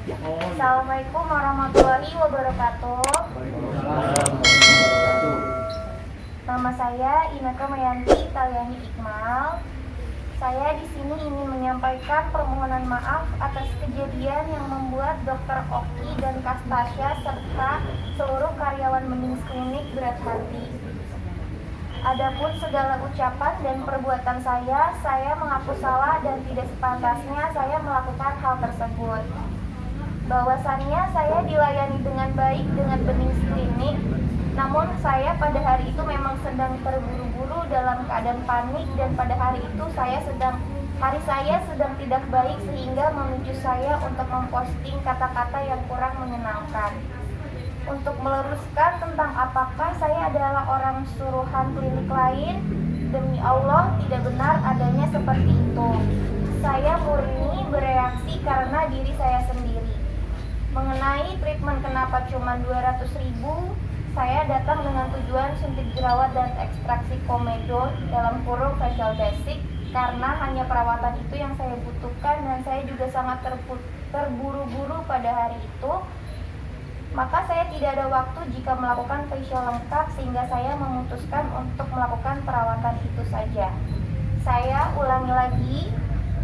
Assalamualaikum warahmatullahi wabarakatuh. Nama saya Ineke Mayanti Taliani Iqmal. Saya di sini ingin menyampaikan permohonan maaf atas kejadian yang membuat Dr. Oki dan Kak Tasya serta seluruh karyawan Benings Klinik berat hati. Adapun segala ucapan dan perbuatan saya mengaku salah dan tidak sepantasnya saya melakukan hal tersebut. Bahwasannya saya dilayani dengan baik dengan Benings Klinik, namun saya pada hari itu memang sedang terburu-buru dalam keadaan panik dan pada hari itu hari saya sedang tidak baik sehingga memicu saya untuk memposting kata-kata yang kurang menyenangkan. Untuk meluruskan tentang apakah saya adalah orang suruhan klinik lain, demi Allah tidak benar adanya seperti itu. Saya murni bereaksi karena diri saya sendiri. Mengenai treatment kenapa cuma 200.000, saya datang dengan tujuan suntik jerawat dan ekstraksi komedo dalam kurung facial basic karena hanya perawatan itu yang saya butuhkan dan saya juga sangat terburu-buru pada hari itu. Maka saya tidak ada waktu jika melakukan facial lengkap sehingga saya memutuskan untuk melakukan perawatan itu saja. Saya ulangi lagi,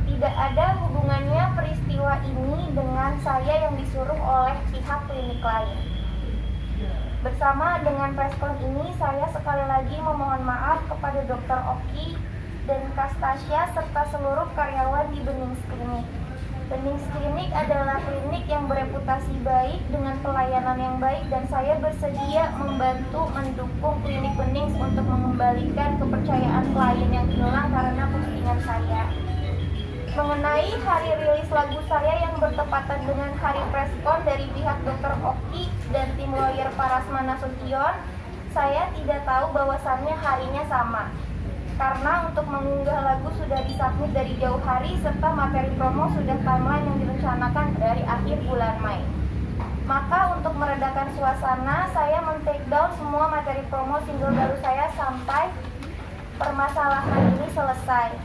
tidak ada hubungannya peristiwa ini dengan saya yang disuruh oleh pihak klinik lain. Bersama dengan preskon ini, saya sekali lagi memohon maaf kepada Dr. Oki dan Kak Tasya serta seluruh karyawan di Benings Klinik. Benings Klinik adalah klinik yang bereputasi baik dengan pelayanan yang baik dan saya bersedia membantu mendukung klinik Benings untuk mengembalikan kepercayaan klien yang hilang karena postingan saya. Mengenai hari rilis lagu saya yang bertepatan dengan hari preskon dari pihak Dr. Oki dan tim lawyer Parasma Nasution, saya tidak tahu bahwasannya harinya sama. Karena untuk mengunggah lagu sudah disubmit dari jauh hari serta materi promo sudah timeline yang direncanakan dari akhir bulan Mei. Maka untuk meredakan suasana, saya men-take down semua materi promo single baru saya sampai permasalahan ini selesai.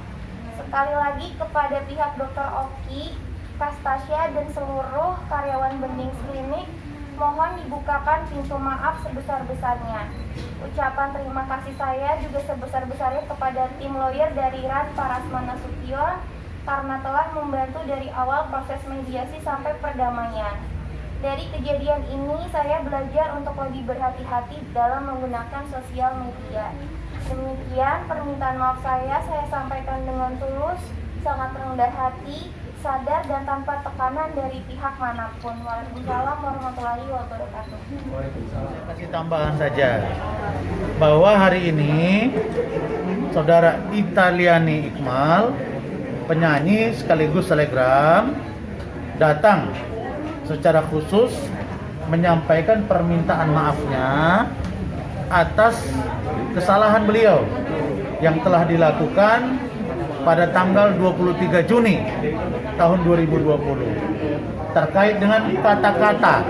Sekali lagi kepada pihak Dr. Oki, Kak Tasya dan seluruh karyawan Benings Klinik, mohon dibukakan pintu maaf sebesar-besarnya. Ucapan terima kasih saya juga sebesar-besarnya kepada tim lawyer dari RAN Parasma Nasution karena telah membantu dari awal proses mediasi sampai perdamaian. Dari kejadian ini saya belajar untuk lebih berhati-hati dalam menggunakan sosial media. Demikian permintaan maaf saya sampaikan dengan tulus, sangat rendah hati, sadar dan tanpa tekanan dari pihak manapun. Waalaikumsalam warahmatullahi wabarakatuh. Saya kasih tambahan saja bahwa hari ini saudara Italiani Iqmal, penyanyi sekaligus selegram, datang secara khusus menyampaikan permintaan maafnya atas kesalahan beliau yang telah dilakukan pada tanggal 23 Juni tahun 2020 terkait dengan kata-kata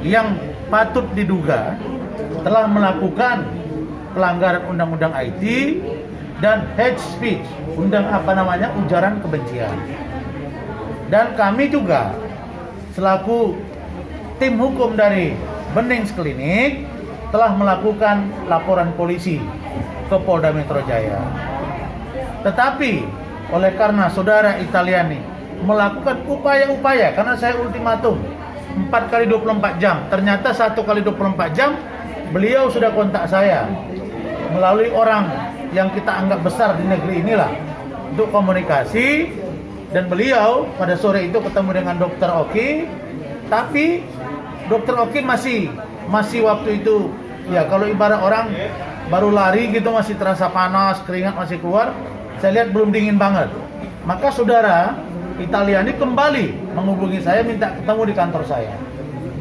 yang patut diduga telah melakukan pelanggaran undang-undang IT dan hate speech, ujaran kebencian. Dan kami juga selaku tim hukum dari Benings Klinik telah melakukan laporan polisi ke Polda Metro Jaya. Tetapi oleh karena saudara Italiani melakukan upaya-upaya, karena saya ultimatum 4 kali 24 jam, ternyata 1 kali 24 jam beliau sudah kontak saya melalui orang yang kita anggap besar di negeri inilah untuk komunikasi, dan beliau pada sore itu ketemu dengan Dr. Oki, tapi Dr. Oki masih waktu itu ya kalau ibarat orang baru lari gitu, masih terasa panas, keringat masih keluar. Saya lihat belum dingin banget. Maka saudara Italiani kembali menghubungi saya minta ketemu di kantor saya.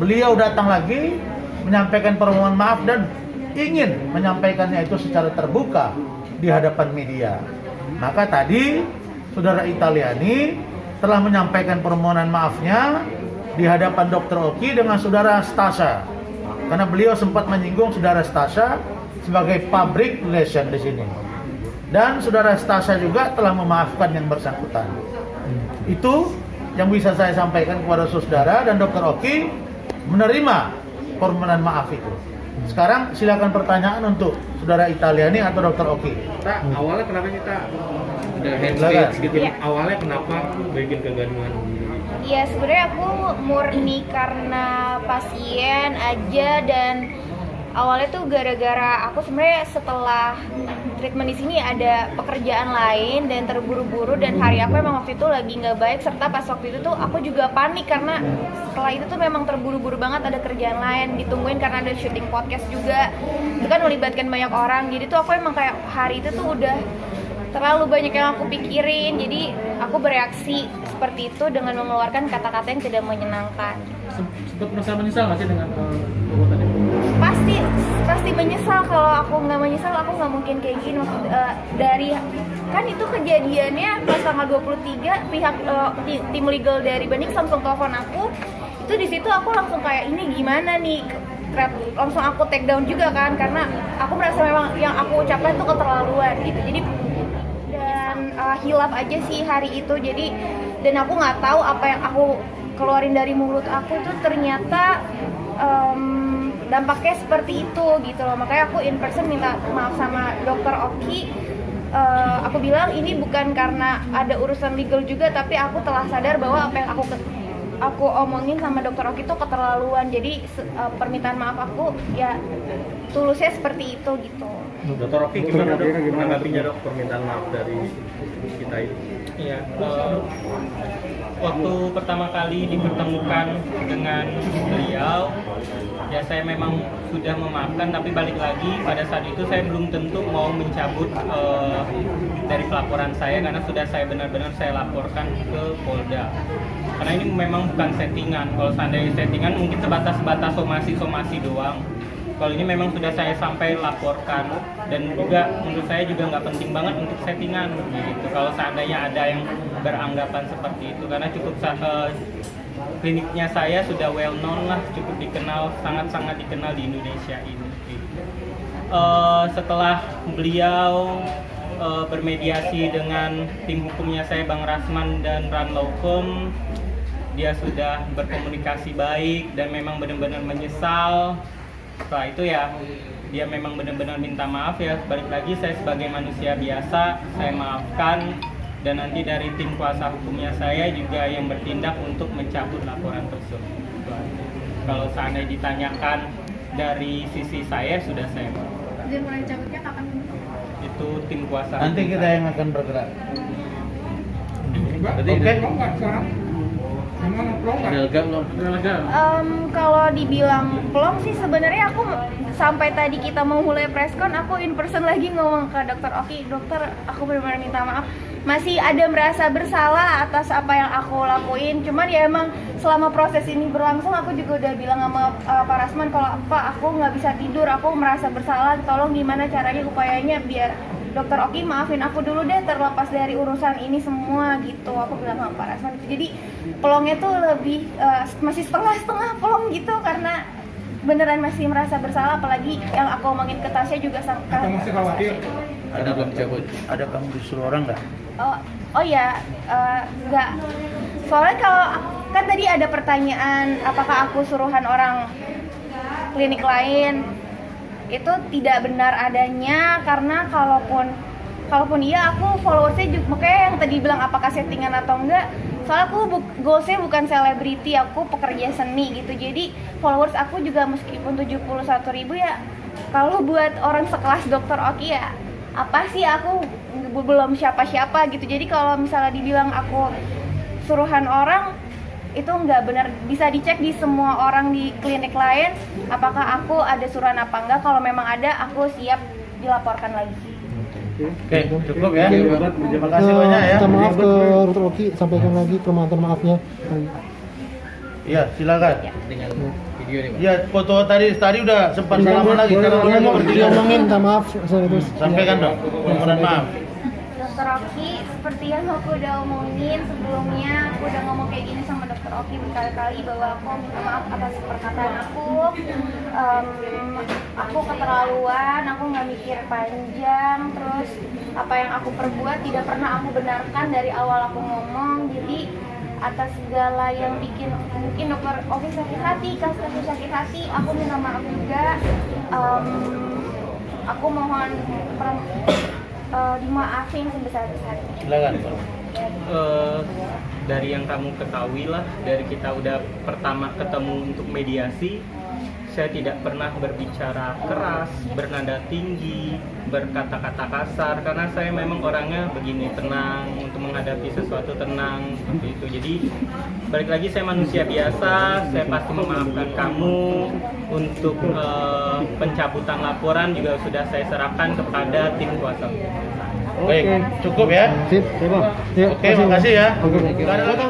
Beliau datang lagi menyampaikan permohonan maaf dan ingin menyampaikannya itu secara terbuka di hadapan media. Maka tadi saudara Italiani telah menyampaikan permohonan maafnya di hadapan Dr. Oki dengan saudara Stasha. Karena beliau sempat menyinggung saudara Stasha sebagai public relation di sini. Dan saudara Stasha juga telah memaafkan yang bersangkutan. Itu yang bisa saya sampaikan kepada saudara dan Dokter Oki menerima permohonan maaf itu. Sekarang silakan pertanyaan untuk saudara Italiani atau Dokter Oki. Tak, awalnya kenapa sih tak? Udah handspace gitu. Iya. Awalnya kenapa bikin kegaduhan? Ya sebenarnya aku murni karena pasien aja, dan awalnya tuh gara-gara aku sebenarnya setelah treatment di sini ada pekerjaan lain dan terburu-buru, dan hari aku emang waktu itu lagi nggak baik, serta pas waktu itu tuh aku juga panik karena setelah itu tuh memang terburu-buru banget, ada kerjaan lain ditungguin karena ada syuting podcast juga, itu kan melibatkan banyak orang, jadi tuh aku emang kayak hari itu tuh udah terlalu banyak yang aku pikirin, jadi aku bereaksi seperti itu dengan mengeluarkan kata-kata yang tidak menyenangkan. Sempat merasa menyesal nggak sih dengan perbuatan itu? Pasti menyesal. Kalau aku nggak menyesal, aku nggak mungkin kayak gini. Dari kan itu kejadiannya pas tanggal 23, pihak tim legal dari Benix langsung telepon aku. Itu di situ aku langsung kayak, ini gimana nih? Langsung aku take down juga kan, karena aku merasa memang yang aku ucapkan itu keterlaluan gitu. Jadi hilaf aja sih hari itu. Jadi dan aku nggak tahu apa yang aku keluarin dari mulut aku itu ternyata dampaknya seperti itu gitu loh. Makanya aku in person minta maaf sama Dokter Oki. Aku bilang ini bukan karena ada urusan legal juga, tapi aku telah sadar bahwa apa yang aku omongin sama Dokter Oki itu keterlaluan. Jadi permintaan maaf aku ya tulusnya seperti itu gitu. Dokter Oki gimana dok menanggapinya dok permintaan maaf dari kita itu? Iya, waktu pertama kali dipertemukan dengan beliau, ya saya memang sudah memaafkan, tapi balik lagi pada saat itu saya belum tentu mau mencabut dari pelaporan saya, karena sudah saya benar-benar saya laporkan ke Polda. Karena ini memang bukan settingan. Kalau seandainya settingan mungkin sebatas somasi doang. Kalau ini memang sudah saya sampai laporkan, dan juga menurut saya juga nggak penting banget untuk settingan gitu. Kalau seandainya ada yang beranggapan seperti itu, karena cukup kliniknya saya sudah well known lah, cukup dikenal, sangat-sangat dikenal di Indonesia ini. Gitu. Setelah beliau bermediasi dengan tim hukumnya saya, Bang Rasman dan Ranlaukom, dia sudah berkomunikasi baik dan memang benar-benar menyesal. Setelah itu ya dia memang benar-benar minta maaf, ya balik lagi saya sebagai manusia biasa saya maafkan, dan nanti dari tim kuasa hukumnya saya juga yang bertindak untuk mencabut laporan tersebut. Kalau seandainya ditanyakan dari sisi saya, sudah saya maafkan. Dan mulai cabutnya kapan? Itu tim kuasa Nanti hukum kita saya. yang akan bergerak. Oke. Kalau dibilang plong sih sebenarnya aku sampai tadi kita mau mulai preskon, aku in person lagi ngomong ke Dokter Oki, dokter aku benar-benar minta maaf, masih ada merasa bersalah atas apa yang aku lakuin. Cuman ya emang selama proses ini berlangsung aku juga udah bilang sama Pak Rasman, kalau Pak aku nggak bisa tidur, aku merasa bersalah, tolong gimana caranya upayanya biar Dokter Oki maafin aku dulu deh terlepas dari urusan ini semua gitu. Aku bilang sama Pak Rasman gitu. Jadi pelongnya tuh lebih masih setengah-setengah pelong gitu, karena beneran masih merasa bersalah, apalagi yang aku omongin ke Tasya juga sangat. Masih khawatir? Ada belum cabut? Ada kamu disuruh orang nggak? Oh ya, nggak. Soalnya kalau kan tadi ada pertanyaan apakah aku suruhan orang klinik lain, itu tidak benar adanya, karena kalaupun iya aku followersnya juga, makanya yang tadi bilang apakah settingan atau enggak, soalnya aku goalsnya bukan selebriti, aku pekerja seni gitu, jadi followers aku juga meskipun 71.000 ya, kalau buat orang sekelas Dokter Oki ya apa sih, aku belum siapa-siapa gitu. Jadi kalau misalnya dibilang aku suruhan orang, itu nggak benar. Bisa dicek di semua orang di klinik lain apakah aku ada suruhan apa enggak. Kalau memang ada, aku siap dilaporkan lagi. Oke, cukup ya. Terima kasih banyak ya. Minta maaf ke Dokter Oki, sampaikan lagi permohonan maafnya. Iya, silakan. Dengan video nih, Pak. Ya, foto tadi udah sempat salaman lagi. Dia ngomongin minta maaf terus. Sampaikan dong, permohonan maaf. Dokter Oki, seperti yang aku udah omongin sebelumnya, aku udah ngomong kayak gini sama Dokter Oki berkali-kali bahwa aku minta maaf atas perkataan aku keterlaluan, aku nggak mikir panjang, terus apa yang aku perbuat tidak pernah aku benarkan dari awal aku ngomong. Jadi atas segala yang bikin mungkin dokter Oki sakit hati, Kak sakit hati. Aku minta maaf juga. Aku mohon dimaafin sebesar-besarnya. Silakan. Dari yang kamu ketahui lah, dari kita udah pertama ketemu untuk mediasi, saya tidak pernah berbicara keras, bernada tinggi, berkata-kata kasar, karena saya memang orangnya begini, tenang, untuk menghadapi sesuatu tenang, seperti itu. Jadi balik lagi, saya manusia biasa, saya pasti memaafkan kamu. Untuk pencabutan laporan juga sudah saya serahkan kepada tim kuasa hukum. Baik, cukup ya. Sip, ya, Bang. Ya, Oke, makasih ya. Oke. Nggak ada lagi.